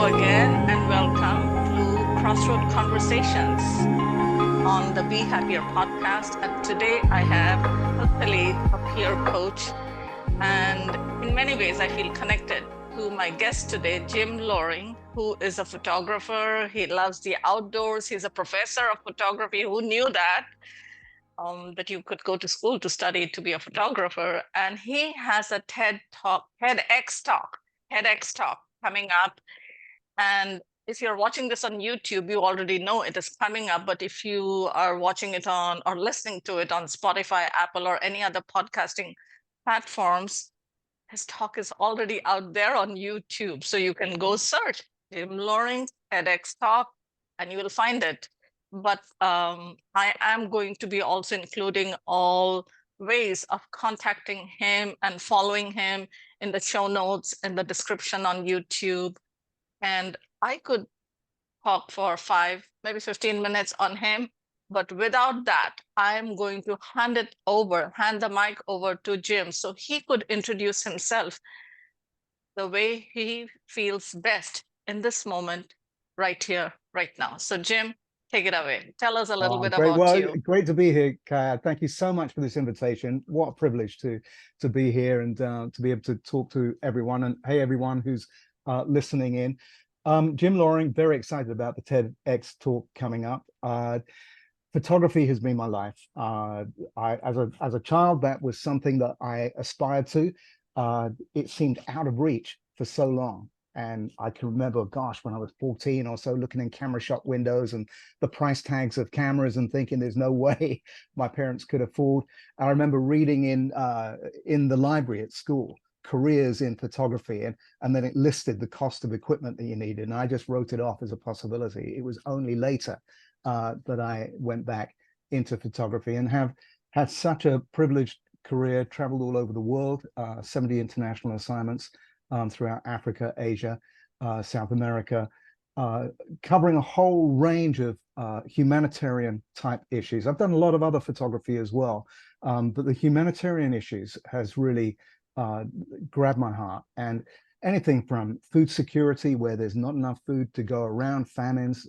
Hello again, and welcome to Crossroad Conversations on the Be Happier podcast. And today I have a colleague, a peer coach, and in many ways I feel connected to my guest today, Jim Loring, who is a photographer. He loves the outdoors. He's a professor of photography. Who knew that? That you could go to school to study to be a photographer. And he has a TEDx talk coming up. And if you're watching this on YouTube, you already know it is coming up. But if you are watching it on or listening to it on Spotify, Apple, or any other podcasting platforms, his talk is already out there on YouTube. So you can go search Jim Loring TEDx talk and you will find it. But I am going to be also including all ways of contacting him and following him in the show notes, in the description on YouTube. And I could talk for 5, maybe 15 minutes on him. But without that, I'm going to hand the mic over to Jim so he could introduce himself the way he feels best in this moment, right here, right now. So Jim, take it away. Tell us a little bit Great. about Well, you. great to be here, Kaya. Thank you so much for this invitation. What a privilege to be here and to be able to talk to everyone. And hey, everyone who's listening in. Jim Loring, very excited about the TEDx talk coming up. Photography has been my life. As a child, that was something that I aspired to. It seemed out of reach for so long. And I can remember, gosh, when I was 14 or so, looking in camera shop windows and the price tags of cameras and thinking there's no way my parents could afford. I remember reading in the library at school, careers in photography, and then it listed the cost of equipment that you needed. And I just wrote it off as a possibility. It was only later that I went back into photography and have had such a privileged career, traveled all over the world, 70 international assignments throughout Africa, Asia, South America, covering a whole range of humanitarian type issues. I've done a lot of other photography as well, but the humanitarian issues has really grabbed my heart. And anything from food security, where there's not enough food to go around, famines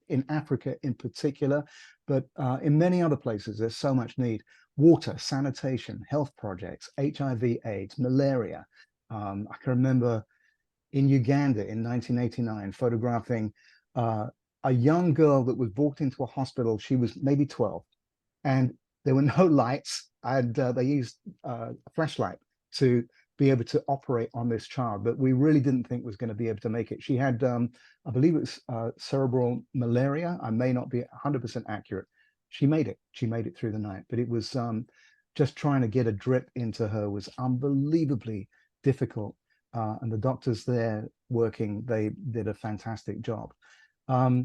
in Africa in particular, but in many other places, there's so much need. Water, sanitation, health projects, HIV, AIDS, malaria. I can remember in Uganda in 1989, photographing a young girl that was brought into a hospital. She was maybe 12, and there were no lights, and they used a flashlight to be able to operate on this child, but we really didn't think was going to be able to make it. She had, I believe it was cerebral malaria. I may not be 100% accurate. She made it. She made it through the night, but it was just trying to get a drip into her was unbelievably difficult. And the doctors there working, they did a fantastic job. The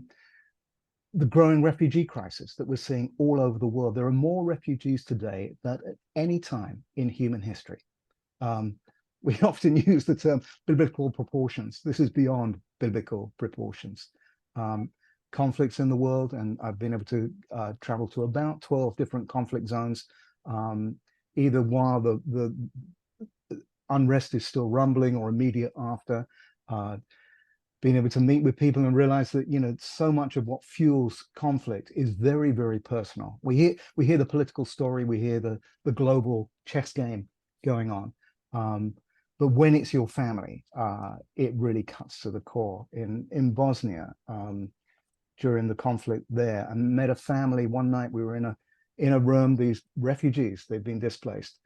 growing refugee crisis that we're seeing all over the world. There are more refugees today than at any time in human history. We often use the term biblical proportions. This is beyond biblical proportions. Conflicts in the world, and I've been able to travel to about 12 different conflict zones, either while the unrest is still rumbling or immediate after. Being able to meet with people and realize that, you know, so much of what fuels conflict is very, very personal. We hear the political story, we hear the global chess game going on. But when it's your family, it really cuts to the core. In Bosnia, during the conflict there, I met a family one night. We were in a room, these refugees, they've been displaced.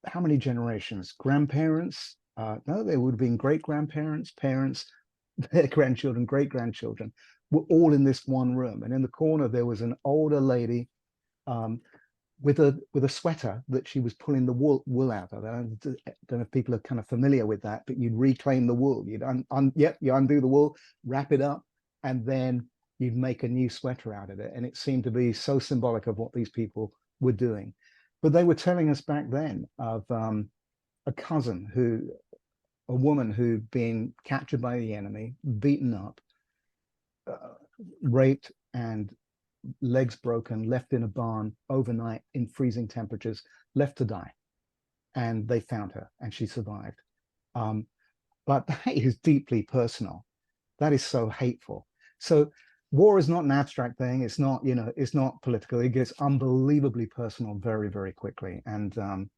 How many generations? Grandparents? No, they would have been great-grandparents, parents, their grandchildren, great-grandchildren, were all in this one room. And in the corner, there was an older lady with a sweater that she was pulling the wool out of. I don't know if people are kind of familiar with that, but you'd reclaim the wool. You'd you undo the wool, wrap it up, and then you'd make a new sweater out of it. And it seemed to be so symbolic of what these people were doing. But they were telling us back then of a woman who'd been captured by the enemy, beaten up, raped, and legs broken, left in a barn overnight in freezing temperatures, left to die. And they found her and she survived. but that is deeply personal. That is so hateful. So war is not an abstract thing. It's not, you know, it's not political. It gets unbelievably personal very, very quickly. And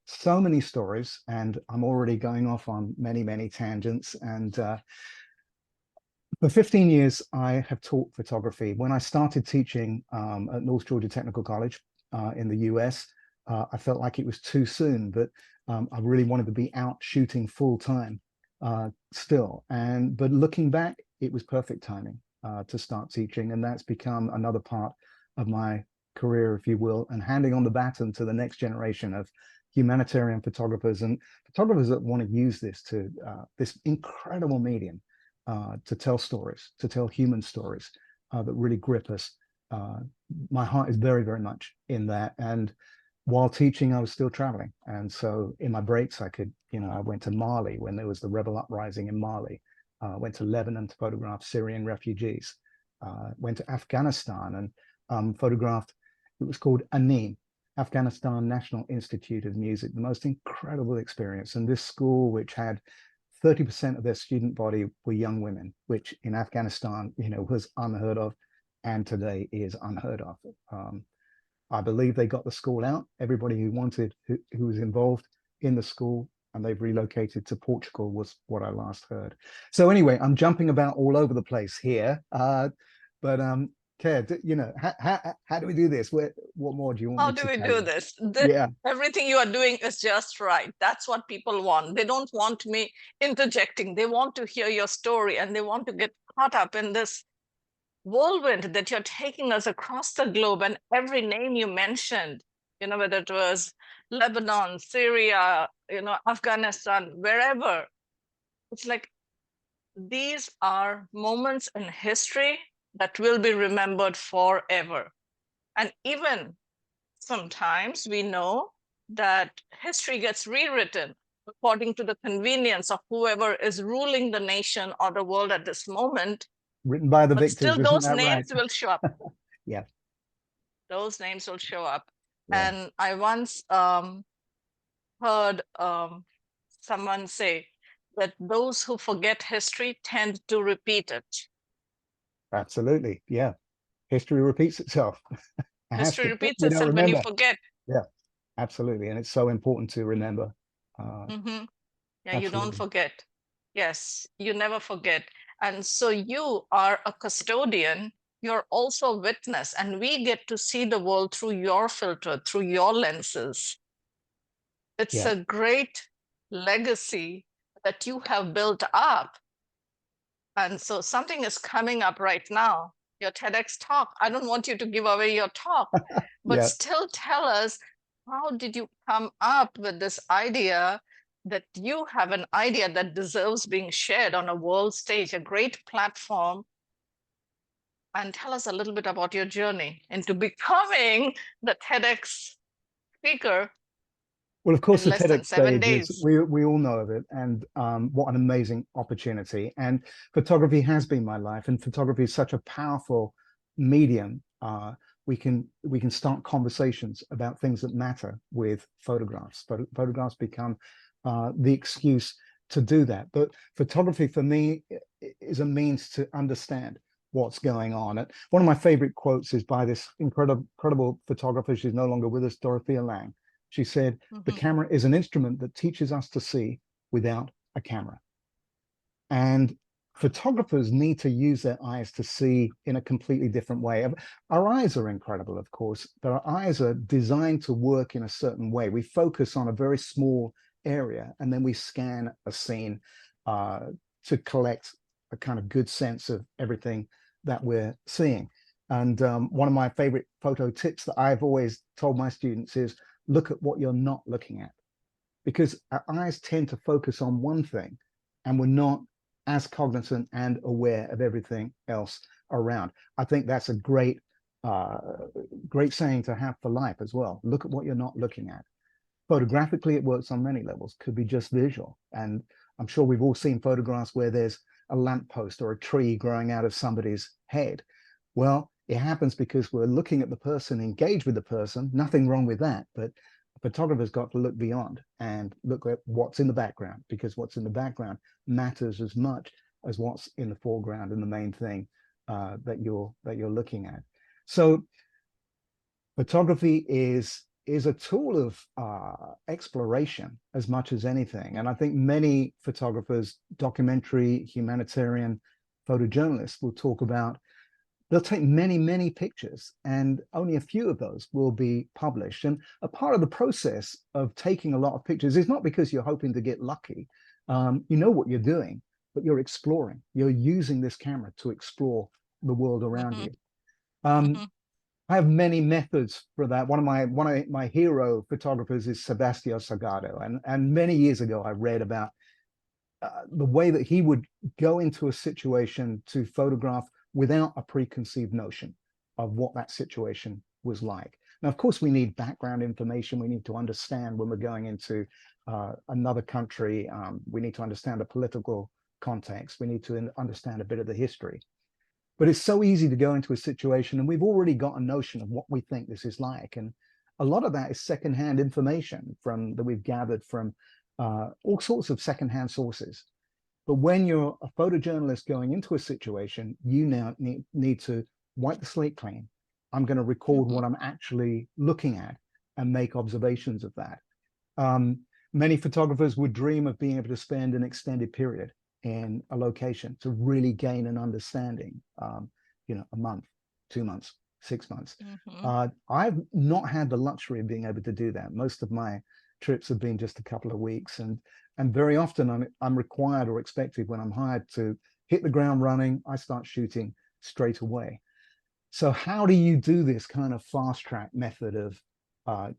so many stories, and I'm already going off on many, many tangents. And for 15 years, I have taught photography. When I started teaching at North Georgia Technical College in the US, I felt like it was too soon, but I really wanted to be out shooting full time still. But looking back, it was perfect timing to start teaching. And that's become another part of my career, if you will, and handing on the baton to the next generation of humanitarian photographers and photographers that want to use this incredible medium to tell stories, to tell human stories that really grip us. My heart is very, very much in that. And while teaching, I was still traveling. And so in my breaks, I could, you know, I went to Mali when there was the rebel uprising in Mali, went to Lebanon to photograph Syrian refugees, went to Afghanistan and photographed, it was called ANIM, Afghanistan National Institute of Music, the most incredible experience. And this school, which had 30% of their student body were young women, which in Afghanistan, you know, was unheard of, and today is unheard of. I believe they got the school out. Everybody who wanted, who was involved in the school, and they've relocated to Portugal, was what I last heard. So anyway, I'm jumping about all over the place here. But Claire, you know, how do we do this? What more do you want How me do to we tell do you? this? Yeah, Everything you are doing is just right. That's what people want. They don't want me interjecting. They want to hear your story, and they want to get caught up in this whirlwind that you're taking us across the globe. And every name you mentioned, you know, whether it was Lebanon, Syria, you know, Afghanistan, wherever, it's like these are moments in history that will be remembered forever. And even sometimes we know that history gets rewritten according to the convenience of whoever is ruling the nation or the world at this moment. written by the But victors, still, isn't those that right? names will show up. Yeah, Those names will show up. yeah, And I once heard someone say that those who forget history tend to repeat it. absolutely. Yeah, history repeats itself. It has History to. repeats We don't itself when you remember. forget. Yeah, absolutely, and it's so important to remember. Mhm. Yeah, you don't Absolutely. forget. Yes, you never forget. And so you are a custodian, you're also a witness, and we get to see the world through your filter, through your lenses. It's Yeah. a great legacy that you have built up. And so something is coming up right now, your TEDx talk. I don't want you to give away your talk, but Yeah. still tell us, how did you come up with this idea that you have an idea that deserves being shared on a world stage, a great platform? And tell us a little bit about your journey into becoming the TEDx speaker Well, of course, in the less than TEDx seven stage is, days. we all know of it, and what an amazing opportunity. And photography has been my life, and photography is such a powerful medium. We can start conversations about things that matter with photographs. Photographs become the excuse to do that. But photography for me is a means to understand what's going on. And one of my favorite quotes is by this incredible photographer. She's no longer with us, Dorothea Lange. She said, "The Mhm. camera is an instrument that teaches us to see without a camera." And photographers need to use their eyes to see in a completely different way. Our eyes are incredible, of course, but our eyes are designed to work in a certain way. We focus on a very small area, and then we scan a scene to collect a kind of good sense of everything that we're seeing. And one of my favorite photo tips that I've always told my students is, look at what you're not looking at, because our eyes tend to focus on one thing and we're not as cognizant and aware of everything else around. I think that's a great saying to have for life as well. Look at what you're not looking at. Photographically, it works on many levels. Could be just visual, and I'm sure we've all seen photographs where there's a lamppost or a tree growing out of somebody's head. Well, it happens because we're looking at the person, engaged with the person. Nothing wrong with that, but photographer's got to look beyond and look at what's in the background, because what's in the background matters as much as what's in the foreground and the main thing that you're looking at. So photography is a tool of exploration as much as anything. And I think many photographers, documentary, humanitarian photojournalists will talk about, they'll take many, many pictures and only a few of those will be published. And a part of the process of taking a lot of pictures is not because you're hoping to get lucky. You know what you're doing, but you're exploring. You're using this camera to explore the world around you. I have many methods for that. One of my hero photographers is Sebastião Salgado, and many years ago I read about the way that he would go into a situation to photograph without a preconceived notion of what that situation was like. Now, of course, we need background information. We need to understand when we're going into another country. We need to understand the political context. We need to understand a bit of the history. But it's so easy to go into a situation and we've already got a notion of what we think this is like. And a lot of that is secondhand information that we've gathered from all sorts of secondhand sources. But when you're a photojournalist going into a situation, you now need to wipe the slate clean. I'm going to record what I'm actually looking at and make observations of that. Many photographers would dream of being able to spend an extended period in a location to really gain an understanding, a month, 2 months, 6 months. I've not had the luxury of being able to do that. Most of my trips have been just a couple of weeks, and very often I'm required or expected, when I'm hired, to hit the ground running. I start shooting straight away. So how do you do this kind of fast track method of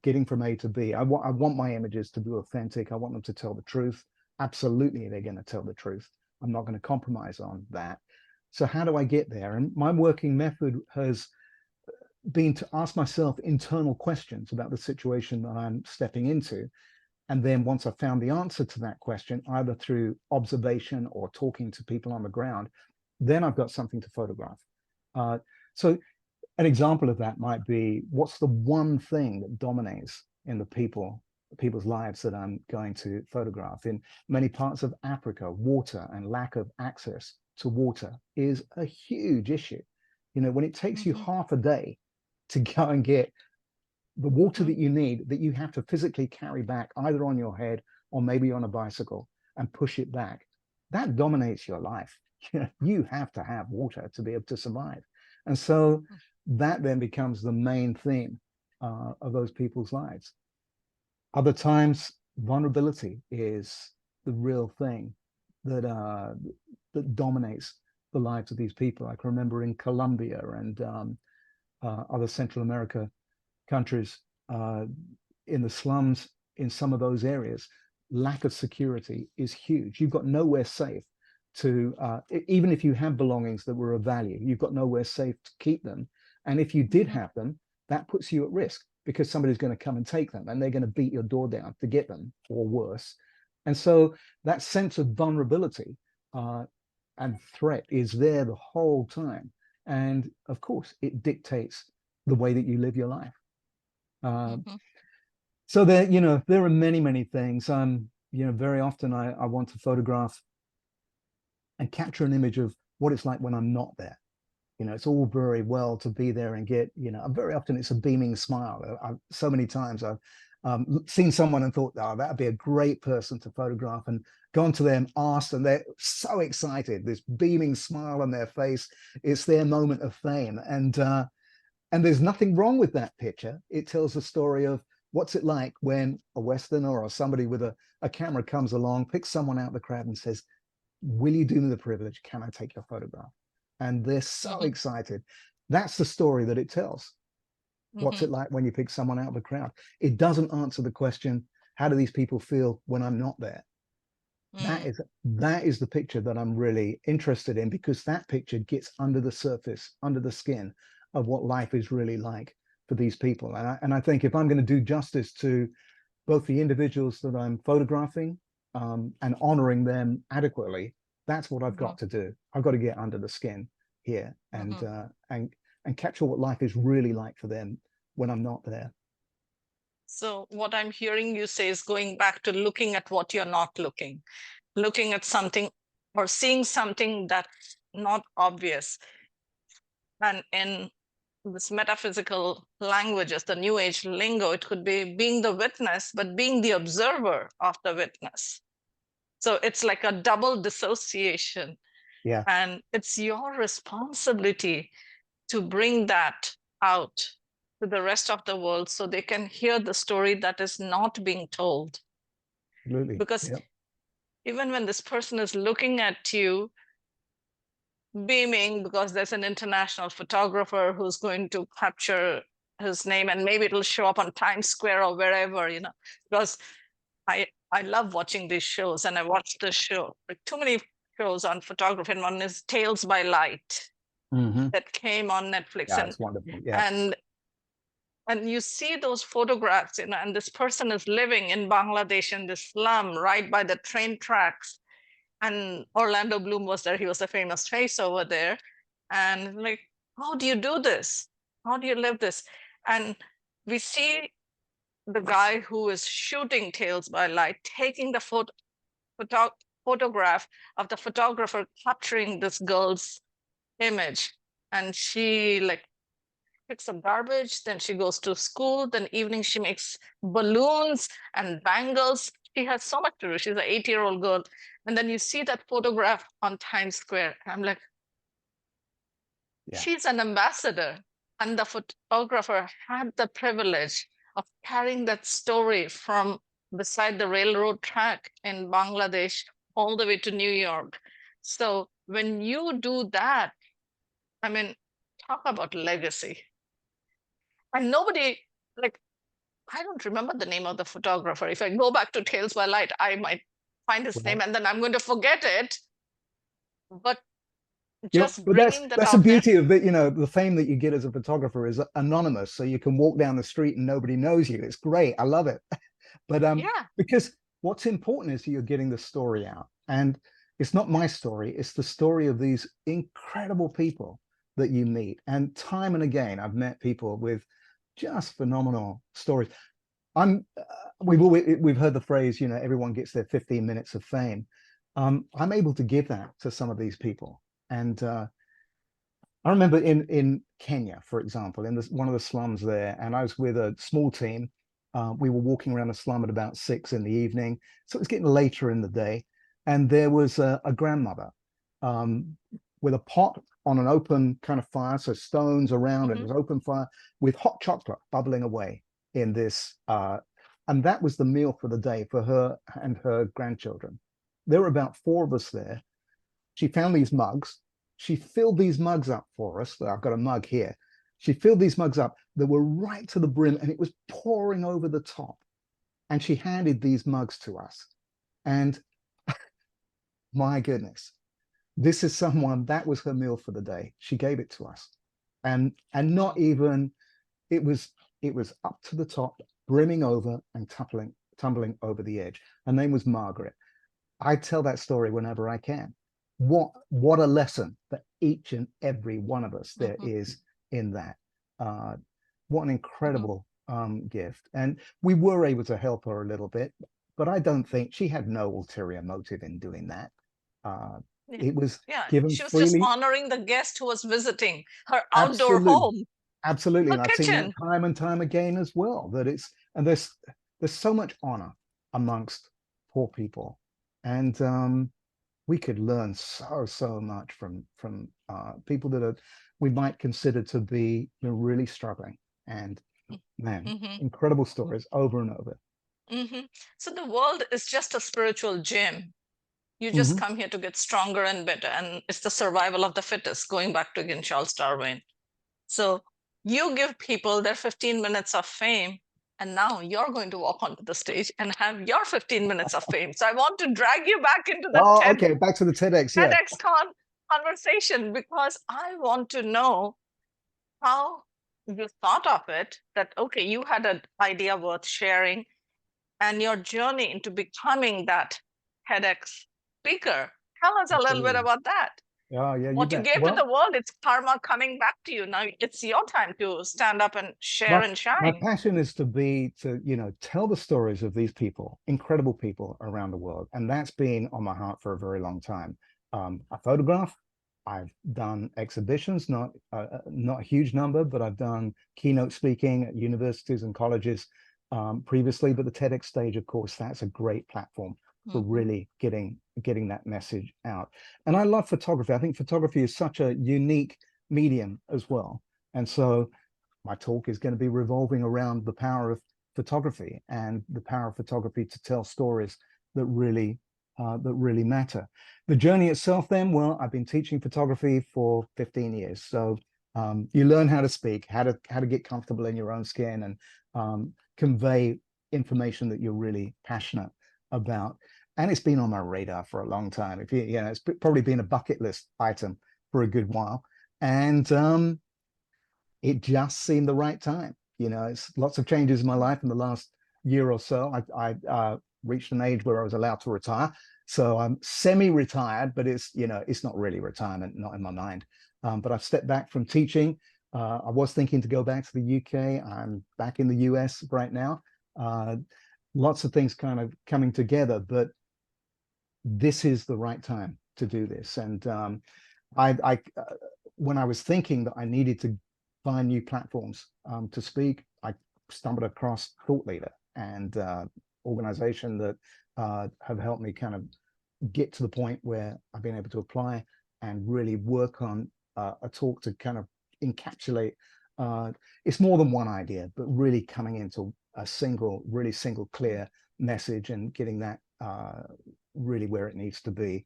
getting from A to B? I want my images to be authentic. I want them to tell the truth. Absolutely, they're going to tell the truth. I'm not going to compromise on that. So how do I get there? And my working method has been to ask myself internal questions about the situation that I'm stepping into. And then once I've found the answer to that question, either through observation or talking to people on the ground, then I've got something to photograph. So an example of that might be, what's the one thing that dominates in the people's lives that I'm going to photograph? In many parts of Africa, water and lack of access to water is a huge issue. When it takes you half a day to go and get the water that you need, that you have to physically carry back either on your head or maybe on a bicycle and push it back, that dominates your life. You have to have water to be able to survive. And so that then becomes the main theme of those people's lives. Other times, vulnerability is the real thing that dominates the lives of these people. I can remember in Colombia and other Central America countries, in the slums, in some of those areas, lack of security is huge. You've got nowhere safe to, even if you have belongings that were of value, you've got nowhere safe to keep them. And if you did have them, that puts you at risk, because somebody's going to come and take them and they're going to beat your door down to get them, or worse. And so that sense of vulnerability and threat is there the whole time. And of course, it dictates the way that you live your life. So there are many, many things. Very often I want to photograph and capture an image of what it's like when I'm not there. It's all very well to be there and get, very often it's a beaming smile. So many times I've seen someone and thought, oh, that'd be a great person to photograph, and gone to them, asked, and they're so excited, this beaming smile on their face. It's their moment of fame. And there's nothing wrong with that picture. It tells the story of what's it like when a Westerner or somebody with a camera comes along, picks someone out of the crowd and says, will you do me the privilege? Can I take your photograph? And they're so excited. That's the story that it tells. What's it like when you pick someone out of the crowd? It doesn't answer the question, how do these people feel when I'm not there? That is the picture that I'm really interested in, because that picture gets under the surface, under the skin of what life is really like for these people. And I think if I'm going to do justice to both the individuals that I'm photographing and honoring them adequately, that's what I've got to do. I've got to get under the skin here and capture what life is really like for them when I'm not there. So what I'm hearing you say is going back to looking at what you're not looking at something or seeing something that's not obvious. And in this metaphysical languages, the new age lingo, it could be being the witness, but being the observer of the witness. So it's like a double dissociation. Yeah, And it's your responsibility to bring that out to the rest of the world so they can hear the story that is not being told. absolutely. Because Yeah. even when this person is looking at you, beaming because there's an international photographer who's going to capture his name, and maybe it'll show up on Times Square or wherever, because I love watching these shows, and I watched this show, like too many shows on photography, and one is Tales by Light Hmm. that came on Netflix. Yeah, and it's wonderful. Yeah. and and you see those photographs, and this person is living in Bangladesh in this slum right by the train tracks. And Orlando Bloom was there. He was a famous face over there. And like, how do you do this? How do you live this? And we see the guy who is shooting Tales by Light taking the photograph of the photographer capturing this girl's image. And she like picks up garbage, then she goes to school, then evening she makes balloons and bangles. She has so much to do. She's an 8-year-old girl. And then you see that photograph on Times Square. I'm like, Yeah. she's an ambassador. And the photographer had the privilege of carrying that story from beside the railroad track in Bangladesh all the way to New York. So when you do that, I mean, talk about legacy. And nobody, like, I don't remember the name of the photographer. If I go back to Tales by Light, I might find his name Well, and then I'm going to forget it. But you know, just but that's bringing that that's the out there. beauty of it. The fame that you get as a photographer is anonymous, so you can walk down the street and nobody knows you. It's great. I love it. But Yeah. because what's important is you're getting the story out, and it's not my story; it's the story of these incredible people that you meet. And time and again, I've met people with just phenomenal stories. We've heard the phrase, everyone gets their 15 minutes of fame. I'm able to give that to some of these people, and I remember in Kenya, for example, in one of the slums there, and I was with a small team. We were walking around the slum at about 6 in the evening, so it was getting later in the day, and there was a grandmother um, with a pot on an open kind of fire, so stones around it, Mm-hmm. was open fire with hot chocolate bubbling away in this, and that was the meal for the day for her and her grandchildren. There were about 4 of us there. She found these mugs. She filled these mugs up for us. I've got a mug here. She filled these mugs up. They were right to the brim and it was pouring over the top. And she handed these mugs to us. And my goodness, this is someone that was her meal for the day. She gave it to us. And not even, it was up to the top, brimming over and tumbling over the edge. Her name was Margaret. I tell that story whenever I can. What a lesson that each and every one of us there is in that. What an incredible gift. And we were able to help her a little bit, but I don't think she had no ulterior motive in doing that. Yeah. It was Yeah. given She was just freely. honoring the guest who was visiting her outdoor Absolutely. home, Absolutely. her And I've seen that kitchen. time and time again as well, that there's so much honor amongst poor people. And we could learn so much from people that we might consider to be really struggling. And man, Mm-hmm. incredible stories over and over. Mm-hmm. So the world is just a spiritual gym. You just Hmm. come here to get stronger and better. And it's the survival of the fittest, going back to again Charles Darwin. So you give people their 15 minutes of fame, and now you're going to walk onto the stage and have your 15 minutes of fame. So I want to drag you back into the Oh, okay. Back to the TEDx. Yeah. conversation because I want to know how you thought of it, that, okay, you had an idea worth sharing and your journey into becoming that TEDx speaker. Tell us a little bit Absolutely. about that. Oh, yeah, you What you bet. gave to Well, the world, it's karma coming back to you. Now it's your time to stand up and share my and my shine. passion is to tell the stories of these people, incredible people around the world, and that's been on my heart for a very long time. I photograph. I've done exhibitions, not a huge number, but I've done keynote speaking at universities and colleges previously. But the TEDx stage, of course, that's a great platform for Mhm. really getting that message out. And I love photography. I think photography is such a unique medium as well. And so my talk is going to be revolving around the power of photography and the power of photography to tell stories that really matter. The journey itself, then, well, I've been teaching photography for 15 years, so you learn how to speak, how to get comfortable in your own skin, and convey information that you're really passionate about. And it's been on my radar for a long time. If it's probably been a bucket list item for a good while, and it just seemed the right time. It's lots of changes in my life in the last year or so. I reached an age where I was allowed to retire, so I'm semi-retired, but it's not really retirement, not in my mind. But I've stepped back from teaching. I was thinking to go back to the UK. I'm back in the US right now. Lots of things kind of coming together, but this is the right time to do this. And when I was thinking that I needed to find new platforms to speak, I stumbled across Thought Leader and organization that have helped me kind of get to the point where I've been able to apply and really work on a talk to kind of encapsulate. It's more than one idea, but really coming into a really single clear message and getting that really where it needs to be.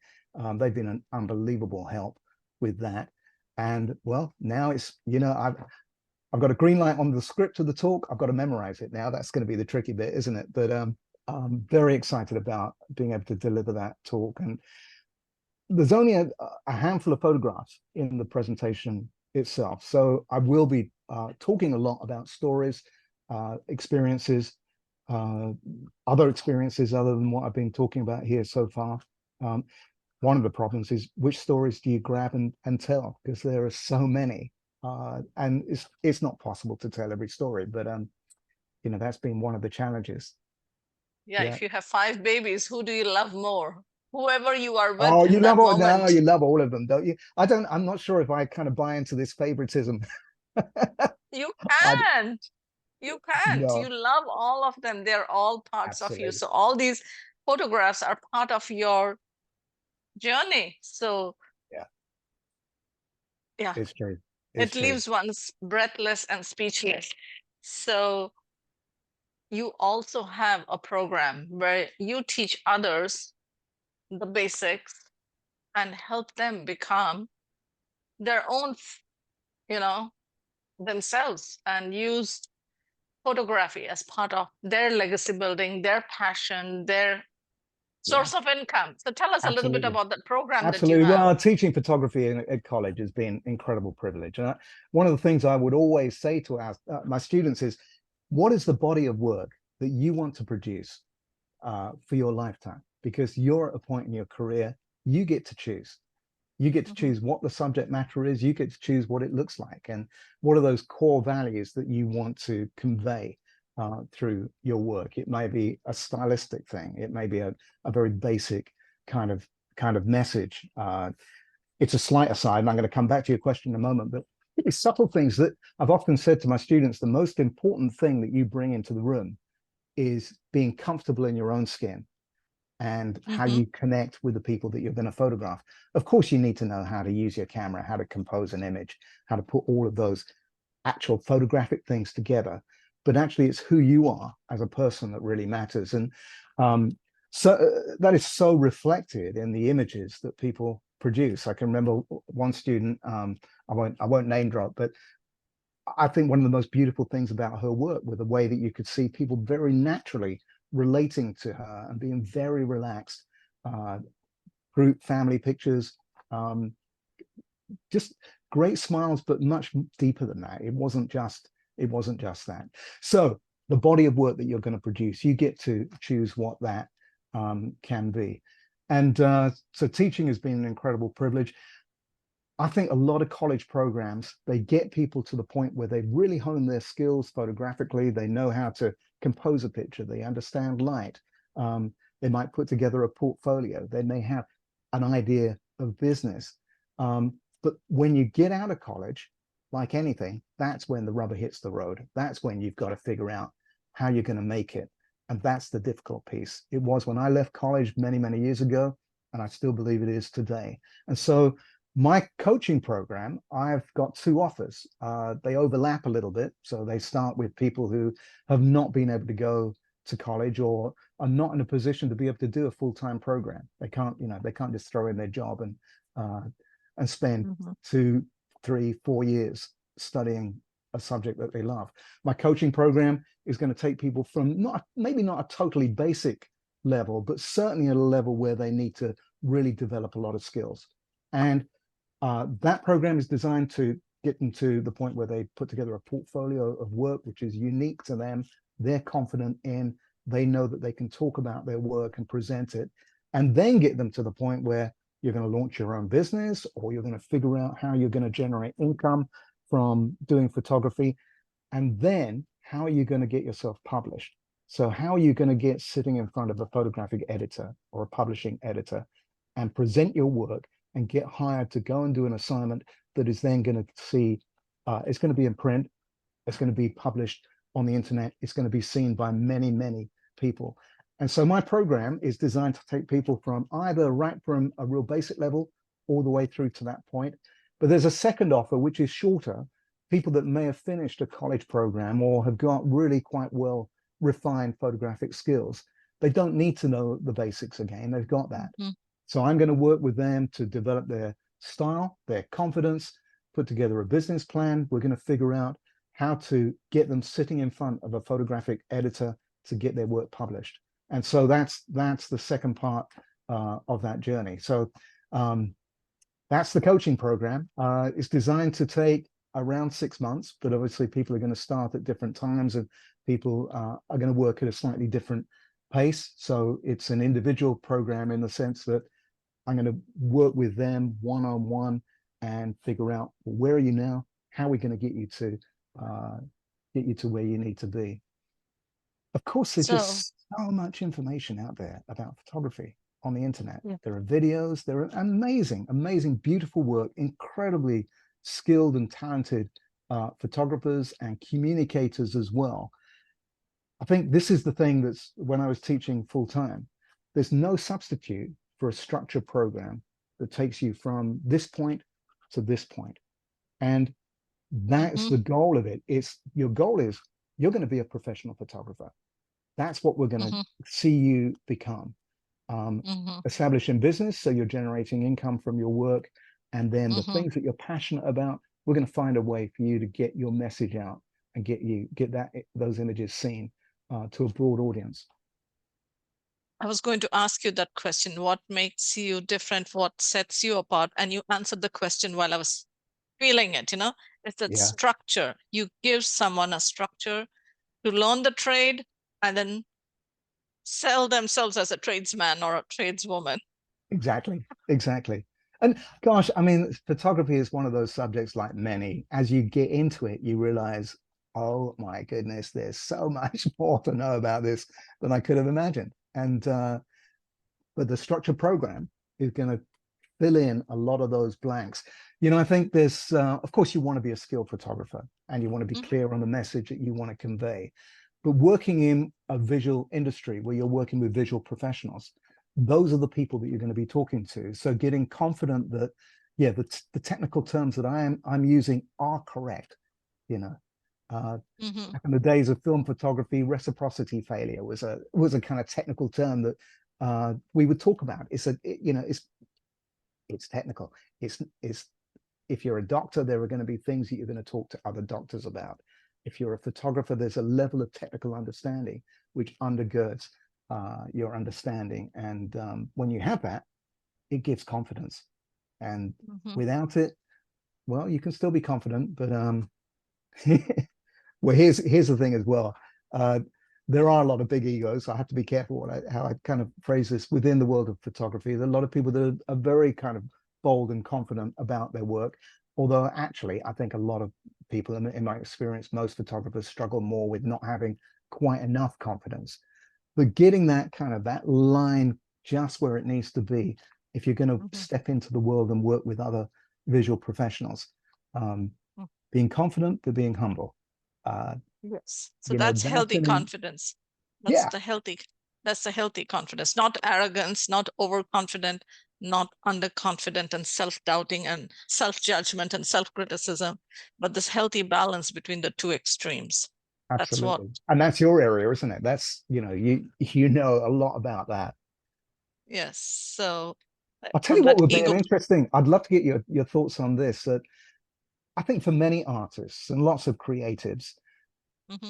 They've been an unbelievable help with that. And well, now I've got a green light on the script of the talk. I've got to memorize it now. That's going to be the tricky bit, isn't it? But I'm very excited about being able to deliver that talk. And there's only a handful of photographs in the presentation itself. So I will be talking a lot about stories, experiences, other experiences other than what I've been talking about here so far. One of the problems is which stories do you grab and tell, because there are so many, and it's not possible to tell every story, but that's been one of the challenges. Yeah, Yeah. if you have 5 babies, who do you love more? Whoever you are with Oh, in that no, moment. you love all of them, don't you? I'm not sure if I kind of buy into this favoritism. You I can't. You can't. You No, love all of them. They're all parts of you. absolutely. So all these photographs are part of your journey. So Yeah, yeah, it's true. It's it true. leaves one breathless and speechless. So you also have a program where you teach others the basics and help them become their own, you know, themselves, and use photography as part of their legacy building, their passion, their Yeah, source of income. So tell us a little bit absolutely. about that program that you Absolutely. have. Well, teaching photography at college has been incredible privilege. And one of the things I would always say to my students is, what is the body of work that you want to produce for your lifetime? Because you're at a point in your career, you get to choose. You get to Mhm. choose what the subject matter is. You get to choose what it looks like, and what are those core values that you want to convey through your work. It may be a stylistic thing. It may be a very basic kind of message. It's a slight aside, and I'm going to come back to your question in a moment, but it's subtle things that I've often said to my students. The most important thing that you bring into the room is being comfortable in your own skin and how Mhm. you connect with the people that you're going to photograph. Of course, you need to know how to use your camera, how to compose an image, how to put all of those actual photographic things together. But actually, it's who you are as a person that really matters. And so that is so reflected in the images that people produce. I can remember one student, I won't name drop, but I think one of the most beautiful things about her work were the way that you could see people very naturally relating to her and being very relaxed. Uh, Group family pictures, um, just great smiles, but much deeper than that. It wasn't just that. So the body of work that you're going to produce, you get to choose what that can be. And so teaching has been an incredible privilege. I think a lot of college programs, they get people to the point where they really hone their skills photographically. They know how to compose a picture. They understand light. They might put together a portfolio. They may have an idea of business. But when you get out of college, like anything, that's when the rubber hits the road. That's when you've got to figure out how you're going to make it. And that's the difficult piece. It was when I left college many, many years ago, and I still believe it is today. And so my coaching program, I've got two offers. They overlap a little bit. So they start with people who have not been able to go to college or are not in a position to be able to do a full-time program. They can't, they can't just throw in their job and spend 2, 3, 4 years studying a subject that they love. My coaching program is going to take people from maybe not a totally basic level, but certainly at a level where they need to really develop a lot of skills. And that program is designed to get them to the point where they put together a portfolio of work which is unique to them. They're confident in, they know that they can talk about their work and present it, and then get them to the point where you're going to launch your own business, or you're going to figure out how you're going to generate income from doing photography. And then how are you going to get yourself published? So how are you going to get sitting in front of a photographic editor or a publishing editor and present your work and get hired to go and do an assignment that is then going to see, it's going to be in print, it's going to be published on the internet, it's going to be seen by many, many people. And so my program is designed to take people from either right from a real basic level all the way through to that point. But there's a second offer, which is shorter. People that may have finished a college program or have got really quite well refined photographic skills. They don't need to know the basics again. They've got that. So I'm going to work with them to develop their style, their confidence, put together a business plan. We're going to figure out how to get them sitting in front of a photographic editor to get their work published. And so that's the second part of that journey. So that's the coaching program. It's designed to take around 6 months, but obviously people are going to start at different times, and people are going to work at a slightly different pace. So it's an individual program in the sense that I'm going to work with them one-on-one and figure out, well, where are you now? How are we going to get you to where you need to be? Of course, there's just so much information out there about photography on the internet. There are videos, there are amazing, amazing, beautiful work, incredibly skilled and talented photographers and communicators as well. I think this is the thing that's, when I was teaching full-time, there's no substitute for a structured program that takes you from this point to this point. And that's the goal of it. Your goal is you're going to be a professional photographer. That's what we're going to see you become. Establish in business, so you're generating income from your work, and then the things that you're passionate about, we're going to find a way for you to get your message out and get those images seen to a broad audience. I was going to ask you that question. What makes you different? What sets you apart? And you answered the question while I was feeling it, it's that structure. You give someone a structure to learn the trade and then sell themselves as a tradesman or a tradeswoman. Exactly. And gosh, I mean, photography is one of those subjects, like many, as you get into it, you realize, oh my goodness, there's so much more to know about this than I could have imagined. And but the structured program is going to fill in a lot of those blanks. I think there's, of course, you want to be a skilled photographer and you want to be clear on the message that you want to convey. But working in a visual industry where you're working with visual professionals, those are the people that you're going to be talking to. So getting confident that, the technical terms that I'm using are correct. Back in the days of film photography, reciprocity failure was a kind of technical term that we would talk about. It's technical. It's if you're a doctor, there are going to be things that you're going to talk to other doctors about. If you're a photographer, there's a level of technical understanding which undergirds your understanding. And when you have that, it gives confidence. And without it, well, you can still be confident, but well, here's the thing as well. There are a lot of big egos. So I have to be careful how I kind of phrase this within the world of photography. There are a lot of people that are very kind of bold and confident about their work. Although actually, I think a lot of people, in my experience, most photographers struggle more with not having quite enough confidence. But getting that kind of that line just where it needs to be, if you're going to step into the world and work with other visual professionals, being confident but being humble. Yes. So that's healthy confidence. That's the healthy confidence, not arrogance, not overconfident, not underconfident and self-doubting and self-judgment and self-criticism, but this healthy balance between the two extremes. Absolutely. And that's your area, isn't it? That's, you know a lot about that. Yes. So I'll tell you what would be an interesting, I'd love to get your thoughts on this. That I think for many artists and lots of creatives,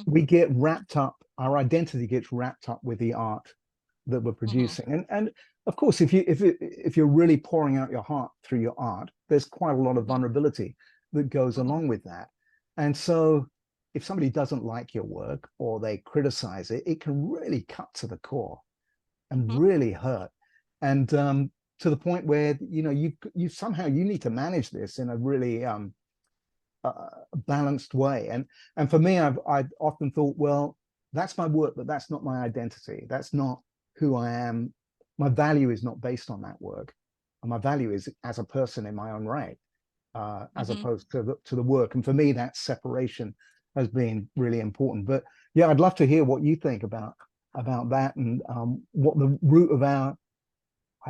we get wrapped up, our identity gets wrapped up with the art that we're producing. And of course, if you're really pouring out your heart through your art, there's quite a lot of vulnerability that goes along with that. And so if somebody doesn't like your work or they criticize it, it can really cut to the core and really hurt. And to the point where, you somehow you need to manage this in a really balanced way. And for me, I've often thought, well, that's my work, but that's not my identity. That's not who I am. My value is not based on that work. And my value is as a person in my own right, as opposed to the work. And for me, that separation has been really important. But yeah, I'd love to hear what you think about that, and what the root of our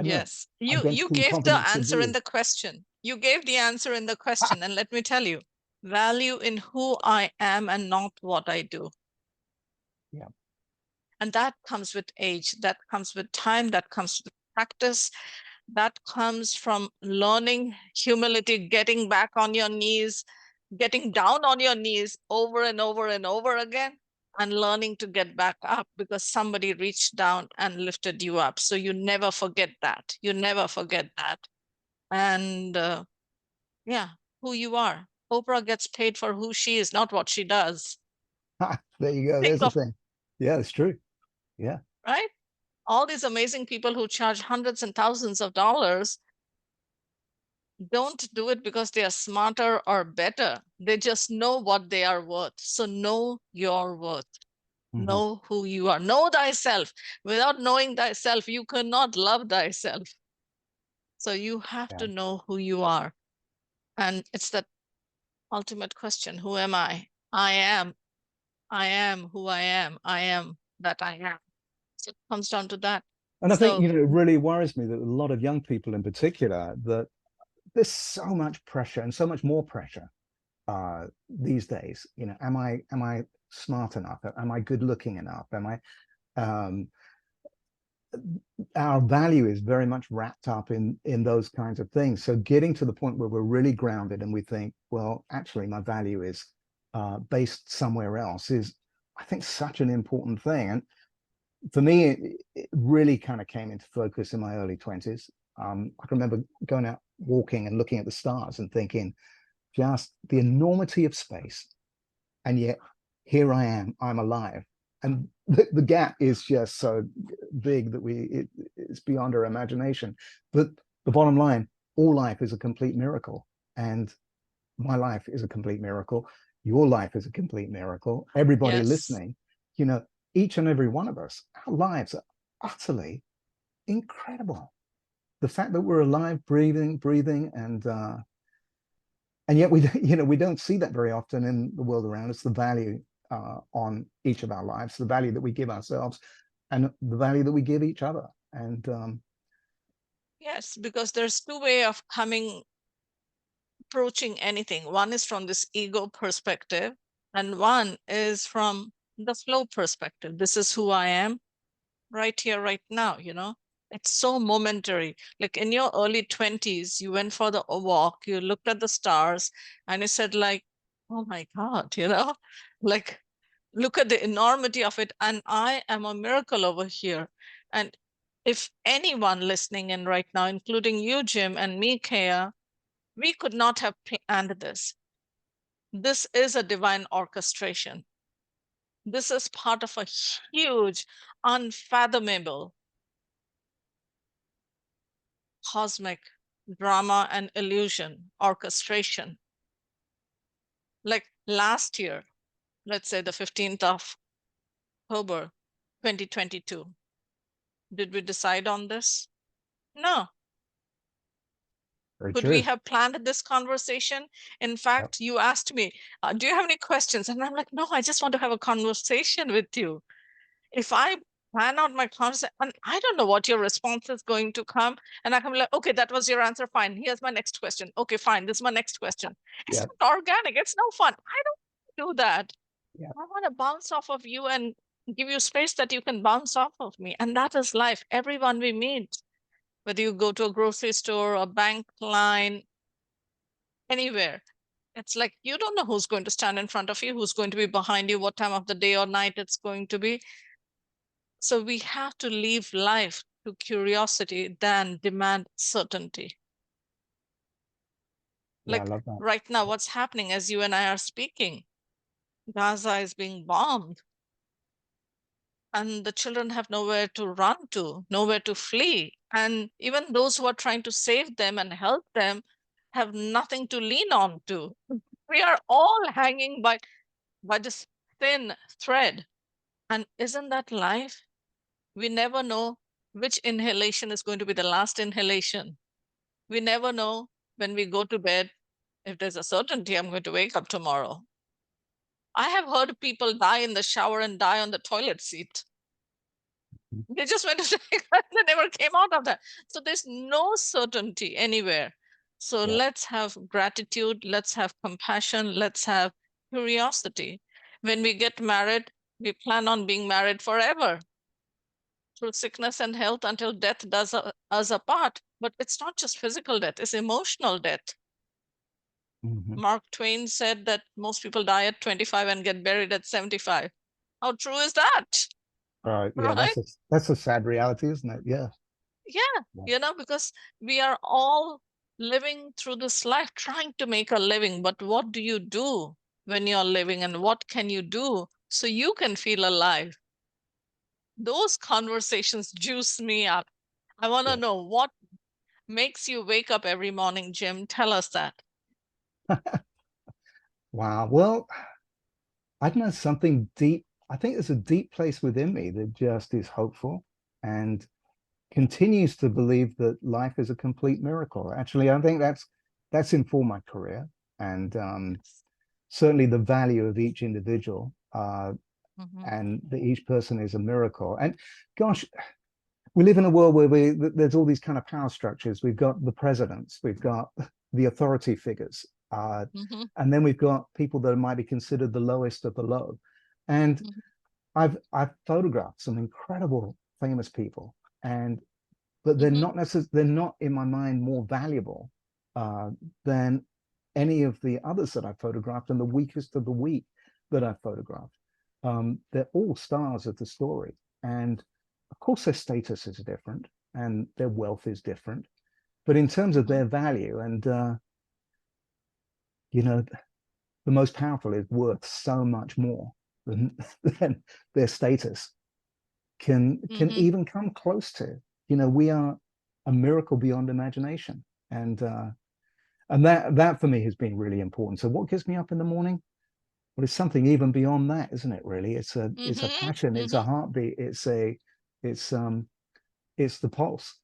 yes, you gave the answer in the question. You gave the answer in the question, and let me tell you, value in who I am and not what I do. Yeah. And that comes with age, that comes with time, that comes with practice, that comes from learning humility, getting back on your knees, getting down on your knees over and over and over again, and learning to get back up because somebody reached down and lifted you up. So you never forget that. You never forget that. And yeah, who you are. Oprah gets paid for who she is, not what she does. There you go. There's the thing. Yeah, it's true. Yeah. Right? All these amazing people who charge hundreds and thousands of dollars don't do it because they are smarter or better. They just know what they are worth. So know your worth. Know who you are. Know thyself. Without knowing thyself, you cannot love thyself. So you have to know who you are. And it's that ultimate question. Who am I? I am who I am. I am that I am. So it comes down to that. And I think, it really worries me that a lot of young people in particular, that there's so much pressure and so much more pressure these days. Am I smart enough? Am I good looking enough? Our value is very much wrapped up in those kinds of things. So getting to the point where we're really grounded and we think, well, actually my value is based somewhere else, is, I think, such an important thing. And for me, it really kind of came into focus in my early 20s. I can remember going out walking and looking at the stars and thinking just the enormity of space. And yet here I am, I'm alive. And the gap is just so big that it's beyond our imagination. But the bottom line, all life is a complete miracle. And my life is a complete miracle. Your life is a complete miracle. Everybody listening, each and every one of us, our lives are utterly incredible. The fact that we're alive, breathing, and yet we don't see that very often in the world around us. The value on each of our lives, the value that we give ourselves, and the value that we give each other. And yes, because there's two ways of approaching anything. One is from this ego perspective, and one is from the flow perspective. This is who I am right here, right now. It's so momentary. Like in your early 20s, you went for a walk, you looked at the stars, and you said, like, oh my God, like, look at the enormity of it. And I am a miracle over here. And if anyone listening in right now, including you, Jim, and me, Kea, we could not have planned this. This is a divine orchestration. This is part of a huge, unfathomable, cosmic drama and illusion, orchestration. Like last year, let's say the 15th of October, 2022. Did we decide on this? No. Very Could we true. have planned this conversation? In Yep. fact, you asked me, do you have any questions? And I'm like, no, I just want to have a conversation with you. If I plan out my conversation, and I don't know what your response is going to come, and I come like, okay, that was your answer. Fine. Here's my next question. Okay, fine. This is my next question. It's Yep. not organic. It's no fun. I don't do that. Yep. I want to bounce off of you and give you space that you can bounce off of me. And that is life. Everyone we meet, whether you go to a grocery store, a bank line, anywhere, it's like you don't know who's going to stand in front of you, who's going to be behind you, what time of the day or night it's going to be. So we have to leave life to curiosity than demand certainty. Yeah, I Like love that. right now, what's happening as you and I are speaking? Gaza is being bombed, and the children have nowhere to run to, nowhere to flee. And even those who are trying to save them and help them have nothing to lean on to. We are all hanging by this thin thread. And isn't that life? We never know which inhalation is going to be the last inhalation. We never know when we go to bed if there's a certainty I'm going to wake up tomorrow. I have heard people die in the shower and die on the toilet seat. They just went to they never came out of that. So there's no certainty anywhere. So Yeah. let's have gratitude, let's have compassion, let's have curiosity. When we get married, we plan on being married forever through sickness and health until death does us apart. But it's not just physical death, it's emotional death. Mhm. Mark Twain said that most people die at 25 and get buried at 75. How true is that? Right. Yeah, Right? that's a sad reality, isn't it? Yeah. Yeah, because we are all living through this life trying to make a living. But what do you do when you're living, and what can you do so you can feel alive? Those conversations juice me up. I want to Yeah. know what makes you wake up every morning, Jim. Tell us that. Wow. Well, I don't know, something deep. I think there's a deep place within me that just is hopeful and continues to believe that life is a complete miracle. Actually, I think that's informed my career and certainly the value of each individual Mhm. and that each person is a miracle. And gosh, we live in a world where there's all these kind of power structures. We've got the presidents, we've got the authority figures, Mhm. and then we've got people that might be considered the lowest of the low. And Mhm. I've photographed some incredible famous people, and but they're Mhm. not necessarily they're not in my mind more valuable than any of the others that I've photographed and the weakest of the weak that I've photographed. They're all stars of the story, and of course their status is different and their wealth is different, but in terms of Mhm. their value and you know, the most powerful is worth so much more than, than their status can Mhm. even come close to. You know, we are a miracle beyond imagination, and that for me has been really important. So what gets me up in the morning? Well, it's something even beyond that, isn't it? Really, it's a Mhm. passion, it's a Mhm. heartbeat, it's it's the pulse.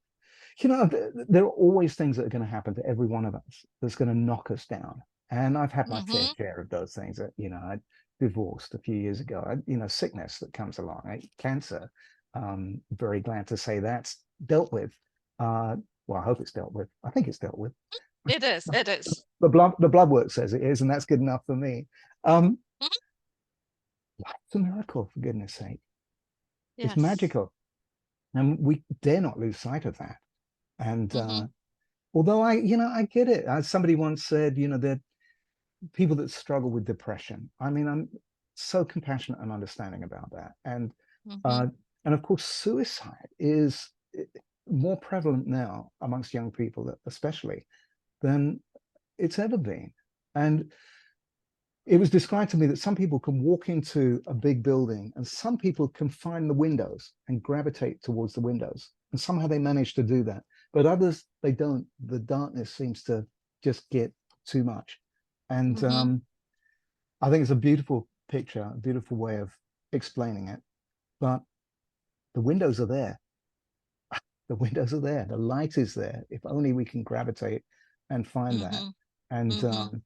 You know, there are always things that are going to happen to every one of us that's going to knock us down. And I've had my fair Mhm. share of those things that, you know, I divorced a few years ago, you know, sickness that comes along, right? Cancer. Very glad to say that's dealt with. Well, I hope it's dealt with. I think it's dealt with. It is. It is. The blood work says it is, and that's good enough for me. Um, Mhm. Life's a miracle, for goodness sake. It's Yes. magical. And we dare not lose sight of that. And Mhm. although you know, I get it. As somebody once said, you know, that people that struggle with depression. I mean, I'm so compassionate and understanding about that. Mhm. And of course, suicide is more prevalent now amongst young people, especially, than it's ever been. And it was described to me that some people can walk into a big building and some people can find the windows and gravitate towards the windows. And somehow they manage to do that. but others, they don't. The darkness seems to just get too much. And I think it's a beautiful picture, a beautiful way of explaining it. But the windows are there. The windows are there. The light is there. If only we can gravitate and find that. And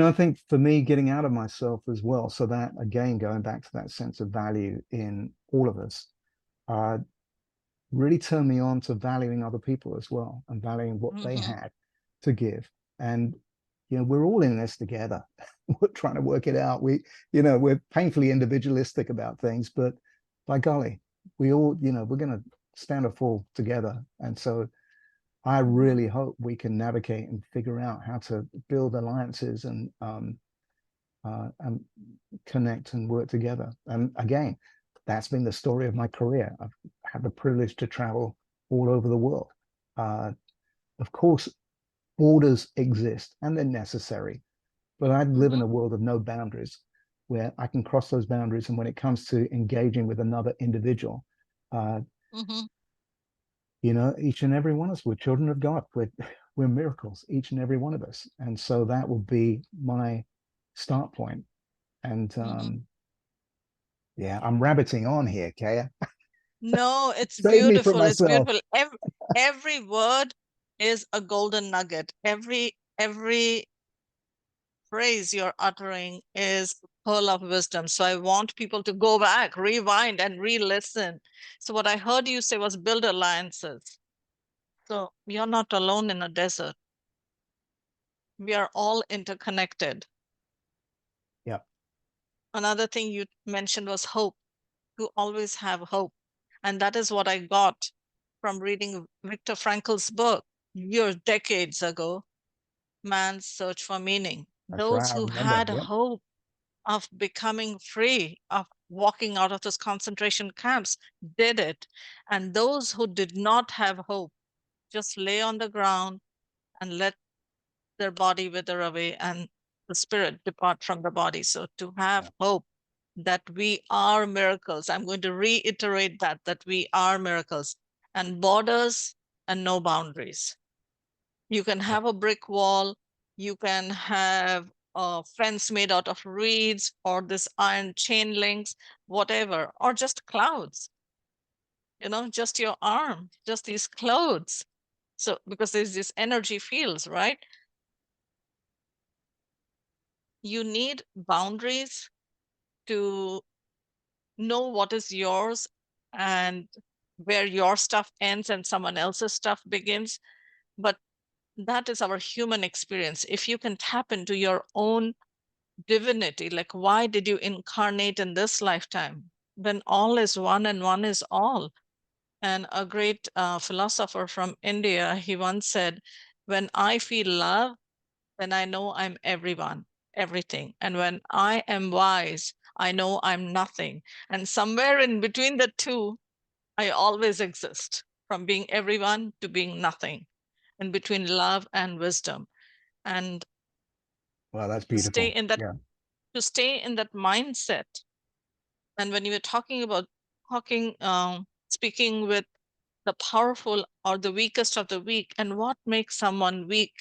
I think for me, getting out of myself as well, so that again, going back to that sense of value in all of us, really turned me on to valuing other people as well, and valuing what they had to give. And we're all in this together. We're trying to work it out. We're painfully individualistic about things, but by golly, we all, we're going to stand or fall together. And so I really hope we can navigate and figure out how to build alliances and connect and work together. And again, that's been the story of my career. I've had the privilege to travel all over the world. Of course, borders exist and they're necessary, but I live in a world of no boundaries, where I can cross those boundaries. And when it comes to engaging with another individual, each and every one of us, we're children of God. We're miracles, each and every one of us. And so that will be my start point. And yeah, I'm rabbiting on here, Kaya. No, it's Save me from beautiful. It's myself. beautiful. Every word is a golden nugget. Every phrase you're uttering is full of wisdom. So I want people to go back, rewind, and re-listen. So what I heard you say was build alliances. So you're not alone in a desert. We are all interconnected. Yeah. Another thing you mentioned was hope. You always have hope. And that is what I got from reading Viktor Frankl's book years, decades ago, Man's Search for Meaning. That's right. Those I who remember. had Yep. hope of becoming free, of walking out of those concentration camps, did it. And those who did not have hope just lay on the ground and let their body wither away and the spirit depart from the body. So to have hope that we are miracles, I'm going to reiterate that we are miracles, and borders and no boundaries. You can have a brick wall, you can have a fence made out of reeds or this iron chain links, whatever, or just clouds, just your arm, just these clouds. So because there's this energy fields, right? You need boundaries to know what is yours and where your stuff ends and someone else's stuff begins. But that is our human experience. If you can tap into your own divinity, like why did you incarnate in this lifetime? Then all is one and one is all. And a great philosopher from India, he once said, when I feel love, then I know I'm everyone, everything. And when I am wise, I know I'm nothing. And somewhere in between the two, I always exist, from being everyone to being nothing, in between love and wisdom. And well, that's to stay beautiful. in that, Yeah. to stay in that mindset. And when you were talking about speaking with the powerful or the weakest of the weak, and what makes someone weak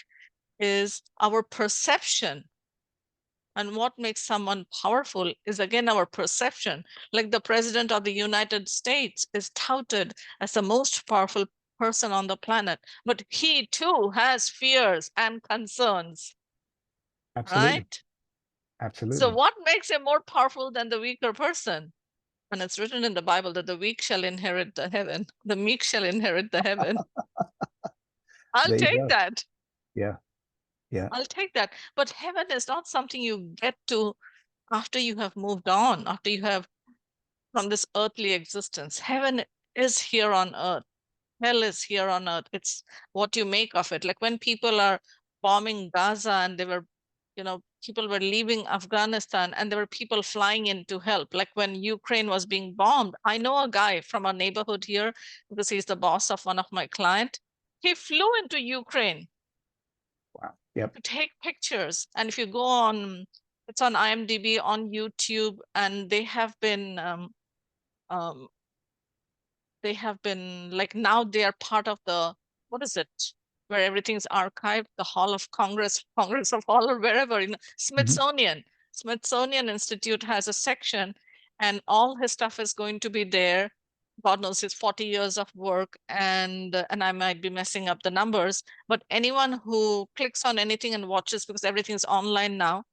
is our perception. And what makes someone powerful is again our perception. Like the president of the United States is touted as the most powerful person on the planet, but he too has fears and concerns, Absolutely. right? So Absolutely. what makes him more powerful than the weaker person? And it's written in the Bible that the weak shall inherit the heaven, the meek shall inherit the heaven. I'll There you take go. that. Yeah. Yeah. I'll take that. But heaven is not something you get to after you have moved on, after you have from this earthly existence. Heaven is here on earth. Hell is here on earth. It's what you make of it. Like when people are bombing Gaza and people were leaving Afghanistan and there were people flying in to help. Like when Ukraine was being bombed, I know a guy from our neighborhood here because he's the boss of one of my clients. He flew into Ukraine Wow. Yep. to take pictures. And if you go on, it's on IMDb, on YouTube, and they have been um, they have been like, now they are part of the, what is it, where everything's archived, the Hall of Congress, Congress of Hall, or wherever, Mhm. Smithsonian Institute has a section, and all his stuff is going to be there. God knows his 40 years of work, and I might be messing up the numbers, but anyone who clicks on anything and watches, because everything's online now,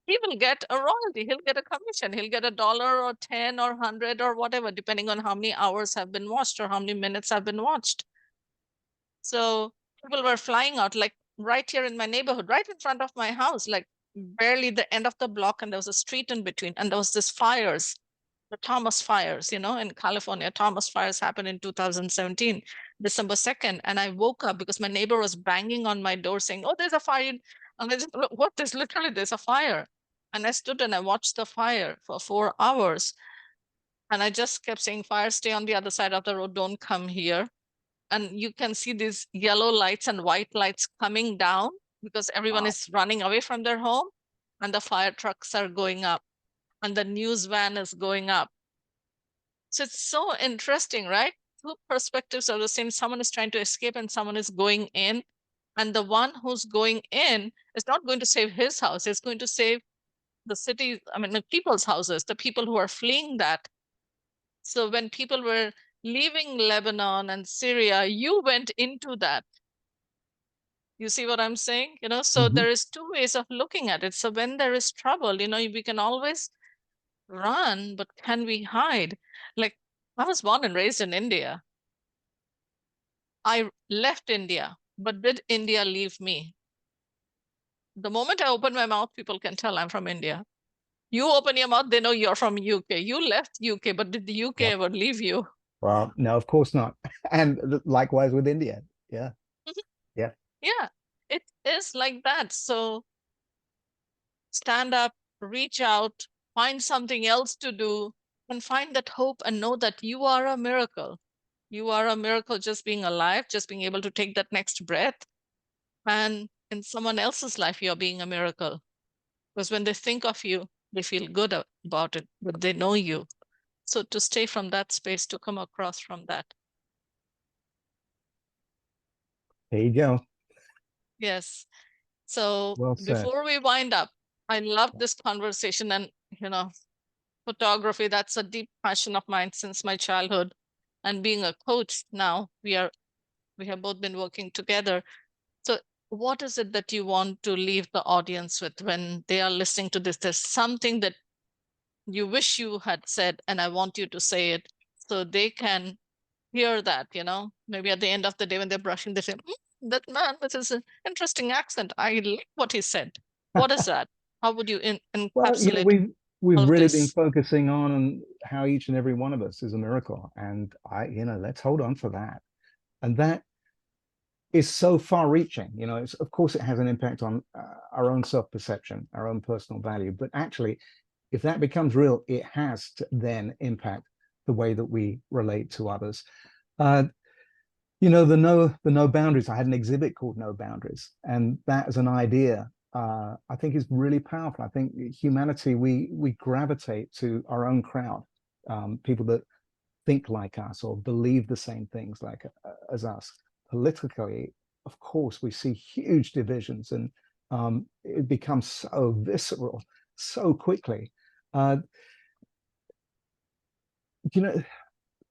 he will get a royalty. He'll get a commission. He'll get $1 or 10 or 100 or whatever, depending on how many hours have been watched or how many minutes have been watched. So people were flying out, like right here in my neighborhood, right in front of my house, like barely the end of the block, and there was a street in between, and there was this fires, the Thomas fires, in California. Thomas fires happened in 2017, December 2nd. And I woke up because my neighbor was banging on my door saying, "Oh, there's a fire." And I just, "Look, what? There's a fire." And I stood and I watched the fire for 4 hours. And I just kept saying, "Fire, stay on the other side of the road. Don't come here." And you can see these yellow lights and white lights coming down because everyone Wow. is running away from their home, and the fire trucks are going up, and the news van is going up. So it's so interesting, right? Two perspectives are the same. Someone is trying to escape and someone is going in. And the one who's going in is not going to save his house, it's going to save the city, I mean, the people's houses, the people who are fleeing that. So when people were leaving Lebanon and Syria, you went into that. You see what I'm saying? So Mhm. there is two ways of looking at it. So when there is trouble, we can always run, but can we hide? Like, I was born and raised in India. I left India, but did India leave me? The moment I open my mouth, people can tell I'm from India. You open your mouth, they know you're from UK. You left UK, but did the UK Yep. ever leave you? Well, no, of course not. And likewise with India. Yeah. Yeah. Yeah, it is like that. So stand up, reach out, find something else to do, and find that hope and know that you are a miracle. You are a miracle just being alive, just being able to take that next breath. And in someone else's life, you're being a miracle. Because when they think of you, they feel good about it, but they know you. So to stay from that space, to come across from that. There you go. Yes. So Well said. before we wind up, I love this conversation, and, photography, that's a deep passion of mine since my childhood. And being a coach now, we have both been working together. So what is it that you want to leave the audience with when they are listening to this? There's something that you wish you had said, and I want you to say it so they can hear that, maybe at the end of the day when they're brushing, they say, that man with his interesting accent, I like what he said. What is that? How would you Well, encapsulate we've all of really been this? focusing on how each and every one of us is a miracle. And let's hold on for that. And that is so far reaching. Of course, it has an impact on our own self-perception, our own personal value. But actually, if that becomes real, it has to then impact the way that we relate to others. Uh, the no boundaries. I had an exhibit called No Boundaries, and that as an idea, I think is really powerful. I think humanity, we gravitate to our own crowd, people that think like us or believe the same things like as us. Politically, of course, we see huge divisions, and it becomes so visceral so quickly. Uh, you know,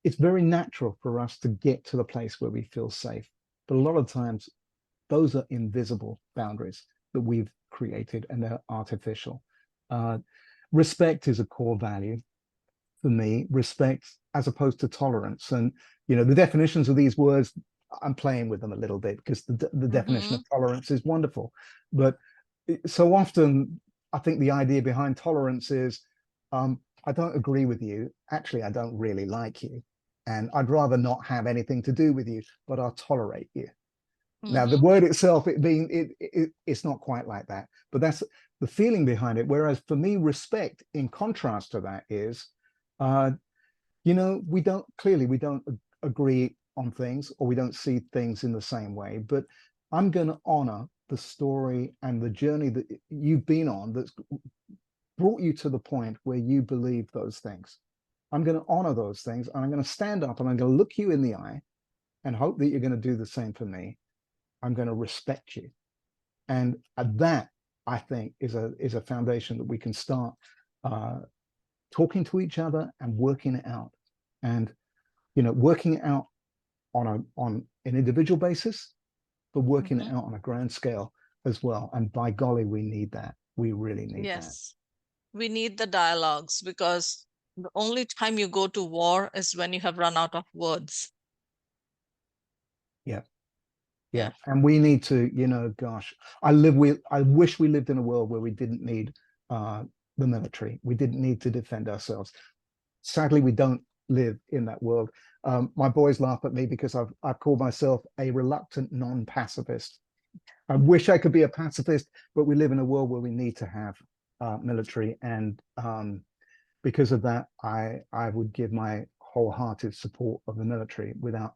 it's very natural for us to get to the place where we feel safe, but a lot of times those are invisible boundaries that we've created, and they're artificial. Uh, Respect is a core value for me, respect as opposed to tolerance. And, the definitions of these words, I'm playing with them a little bit because the definition Mm-hmm. of tolerance is wonderful. But so often, I think the idea behind tolerance is I don't agree with you. Actually, I don't really like you. And I'd rather not have anything to do with you, but I'll tolerate you. Now, the Mm-hmm. word itself, it's not quite like that, but that's the feeling behind it. Whereas for me, respect, in contrast to that, is, uh, we don't agree on things, or we don't see things in the same way. But I'm going to honor the story and the journey that you've been on that's brought you to the point where you believe those things. I'm going to honor those things, and I'm going to stand up and I'm going to look you in the eye and hope that you're going to do the same for me. I'm going to respect you. And that, I think, is a foundation that we can start talking to each other and working it out. And, you know, working it out on an individual basis, but working it out on a grand scale as well. And by golly, we need that. We really need that. Yes, we need the dialogues, because the only time you go to war is when you have run out of words. Yeah. Yeah. Yeah. And we need to, you know, gosh, I wish we lived in a world where we didn't need the military. We didn't need to defend ourselves. Sadly, we don't live in that world. My boys laugh at me because I've called myself a reluctant non-pacifist. I wish I could be a pacifist, but we live in a world where we need to have military, and because of that, I would give my wholehearted support of the military without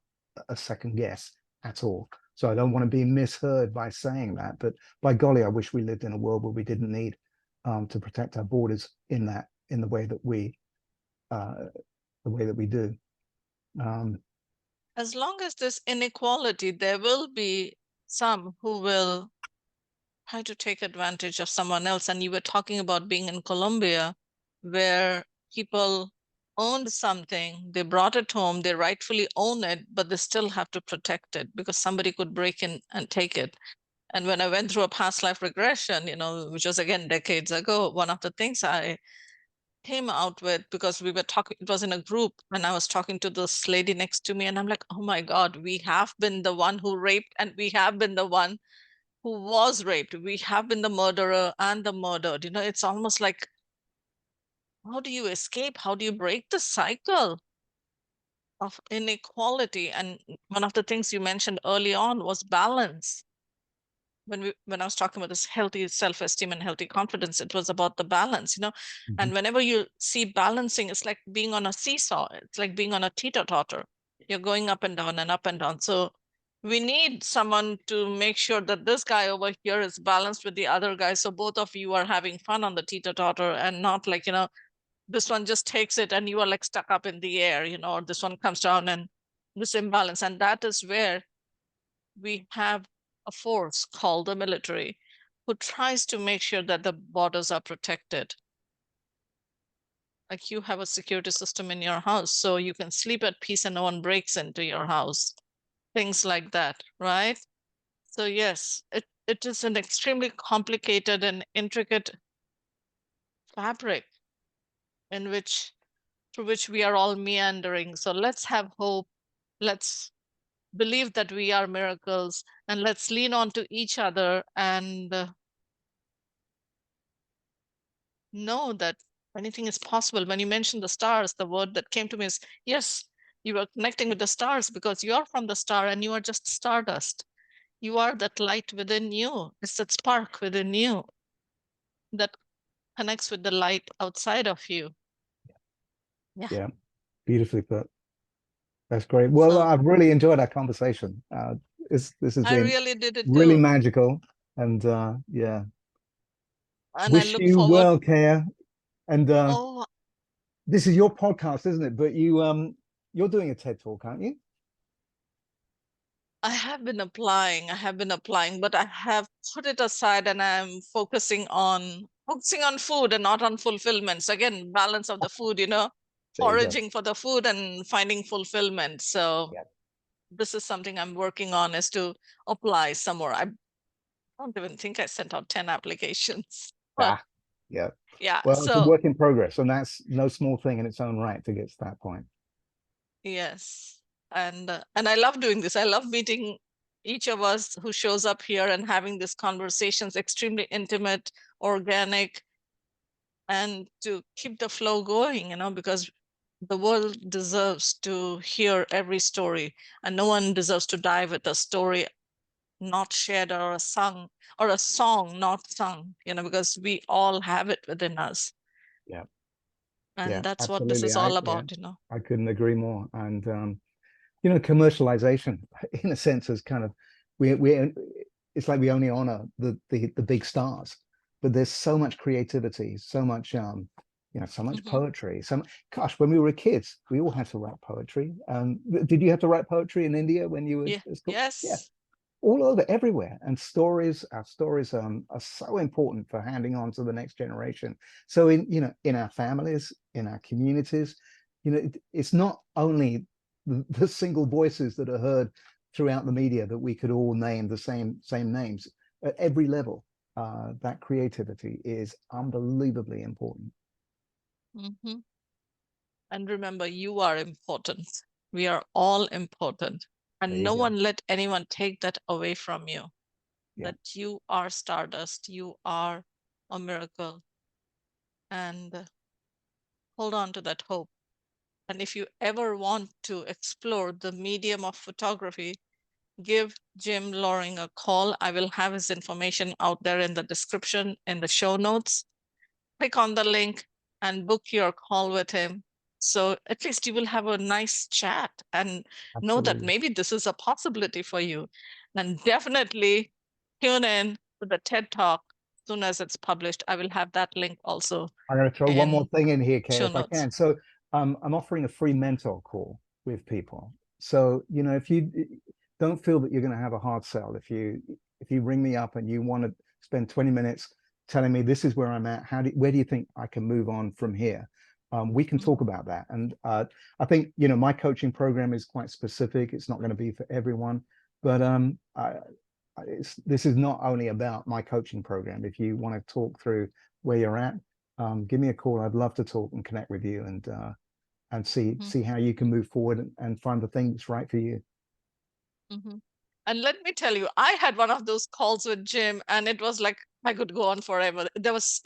a second guess at all. So I don't want to be misheard by saying that, but by golly, I wish we lived in a world where we didn't need to protect our borders in the way that we do. As long as there's inequality, there will be some who will try to take advantage of someone else. And you were talking about being in Colombia, where people owned something, they brought it home, they rightfully own it, but they still have to protect it because somebody could break in and take it. And when I went through a past life regression, you know, which was again decades ago, one of the things I came out with, because we were talking, it was in a group, and I was talking to this lady next to me, and I'm like, oh my God, we have been the one who raped, and we have been the one who was raped. We have been the murderer and the murdered. You know, it's almost like, how do you escape? How do you break the cycle of inequality? And one of the things you mentioned early on was balance. When I was talking about this healthy self-esteem and healthy confidence, it was about the balance, you know. And whenever you see balancing, it's like being on a seesaw. It's like being on a teeter-totter. You're going up and down and up and down. So we need someone to make sure that this guy over here is balanced with the other guy. So both of you are having fun on the teeter-totter, and not like, you know, this one just takes it and you are like stuck up in the air, you know, or this one comes down, and this imbalance. And that is where we have a force called the military, who tries to make sure that the borders are protected. Like, you have a security system in your house, so you can sleep at peace and no one breaks into your house. Things like that, right? So yes, it is an extremely complicated and intricate fabric in which, through which we are all meandering. So let's have hope. Let's believe that we are miracles, and let's lean on to each other and know that anything is possible. When you mentioned the stars, the word that came to me is, yes, you are connecting with the stars because you are from the star and you are just stardust. You are that light within you. It's that spark within you that connects with the light outside of you. Yeah, beautifully put. That's great. Well, So I've really enjoyed our conversation. This has I been really did it really too. magical, and yeah, And I wish look you forward. well, Kaya. And Oh, this is your podcast, isn't it? But you're doing a TED Talk, aren't you? I have been applying, but I have put it aside, and I'm focusing on food and not on fulfillment. So again, balance of the food, you know, There you go. foraging for the food and finding fulfillment. So Yeah. this is something I'm working on, is to apply some more. I don't even think I sent out 10 applications, but Ah, yeah. yeah. Well, it's a So work in progress, and that's no small thing in its own right to get to that point. yes, and I love doing this. I love meeting each of us who shows up here and having these conversations, extremely intimate, organic, and to keep the flow going, you know, because the world deserves to hear every story, and no one deserves to die with a story not shared, or a song not sung, you know, because we all have it within us. Yeah. And Yeah, that's what this absolutely. is all about, you know. I couldn't agree more. And you know, commercialization, in a sense, is kind of we it's like we only honor the big stars, but there's so much creativity, so much so much Mhm. poetry. Gosh, when we were kids, we all had to write poetry. Did you have to write poetry in India when you were Yeah. at school? Yeah, Yes. all over, everywhere. And our stories are so important for handing on to the next generation. So in our families, in our communities, it's not only the single voices that are heard throughout the media that we could all name the same names at every level. That creativity is unbelievably important. Mhm. And remember, you are important. We are all important. There And you no go. one let anyone take that away from you. Yeah, That you are stardust, you are a miracle. And hold on to that hope. And if you ever want to explore the medium of photography, give Jim Loring a call. I will have his information out there in the description, in the show notes. Click on the link and book your call with him. So at least you will have a nice chat and know that absolutely. maybe this is a possibility for you. And definitely tune in to the TED Talk as soon as it's published. I will have that link also I'm going to throw one more in thing in here, Kay, show if I notes. can. So I'm offering a free mentor call with people. So, if you don't feel that you're going to have a hard sell, if you ring me up and you want to spend 20 minutes telling me this is where I'm at, where do you think I can move on from here? We can talk about that. And I think, my coaching program is quite specific. It's not going to be for everyone, but this is not only about my coaching program. If you want to talk through where you're at, give me a call. I'd love to talk and connect with you and see how you can move forward and find the thing that's right for you. Mhm. And let me tell you, I had one of those calls with Jim, and it was like I could go on forever. It was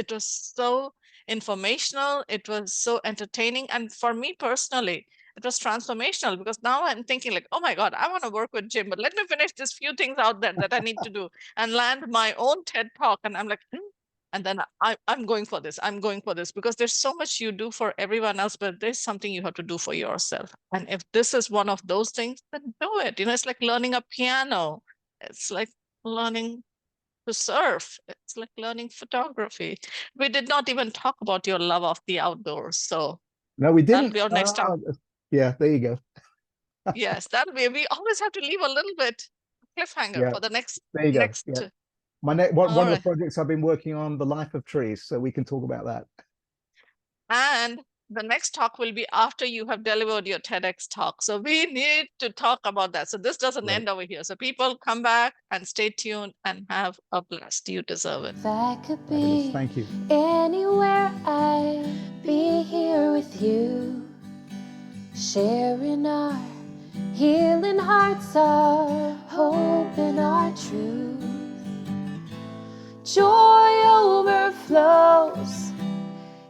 so informational, it was so entertaining, and for me personally, it was transformational because now I'm thinking like, oh my God, I want to work with Jim, but let me finish these few things out there that I need to do and land my own TED Talk. And I'm like, and then I'm going for this. I'm going for this because there's so much you do for everyone else, but there's something you have to do for yourself. And if this is one of those things, then do it. It's like learning a piano. It's like learning to surf. It's like learning photography. We did not even talk about your love of the outdoors. So No, we that'll didn't. be our next talk. Yeah, there you go. Yes, we always have to leave a little bit cliffhanger Yeah, for the next, there you go. next. Yeah. One All of the right. projects I've been working on, the life of trees, so we can talk about that. And the next talk will be after you have delivered your TEDx talk. So we need to talk about that. So this doesn't Right. end over here. So people come back and stay tuned and have a blast. You deserve it. If I could Fabulous. be Thank you. anywhere, I'd be here with you, sharing our healing hearts, our hope and our truth. Joy overflows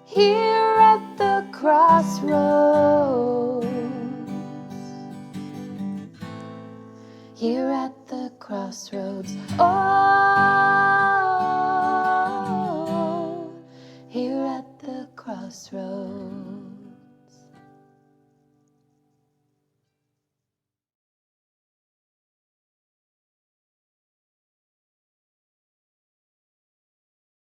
here at the crossroads. Here at the crossroads. Oh, here at the crossroads.